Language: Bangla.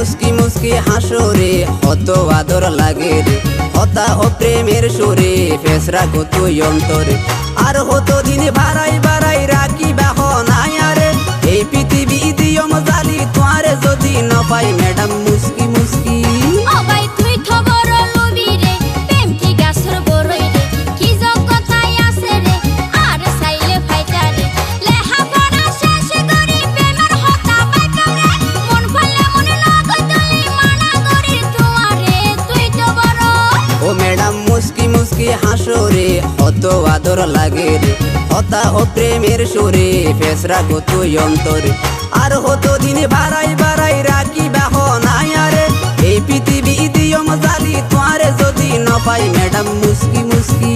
মুস্কি মুস্কি হাসরে কত আদর লাগে রে, হতা ও প্রেমের সুরে ফেসরা কত অন্তরে। আর হতো দিন বাড়াই বাড়াই রাখি বাহ নাই আরে, এই পৃথিবী দিও মজালি তোয়ারে যদি ন পাই ম্যাডাম মুস্কি মুস্কি। ও ভাই তুই তো বড় লবি রে, প্রেম কি গাছর বড়ই রে, কি জগতাই আছে রে, আর চাইলে ফাইটা রে। লেহা পড়া শেষ করি প্রেমের হতা পাইতাম রে, মন ভালে মনে লাগতলি মানা করি তোমারে, তুই তো বড়। ও ম্যাডাম মুস্কি মুস্কি হাসরে কত আদর লাগে রে, হতা ও প্রেমের সুরে ফেসরা কত অন্তরে। আর হতো দিন বাড়াই বাড়াই রাখি বাহ নাই আরে, এই পৃথিবী দিও মজালি তোয়ারে যদি ন পাই ম্যাডাম মুস্কি মুস্কি।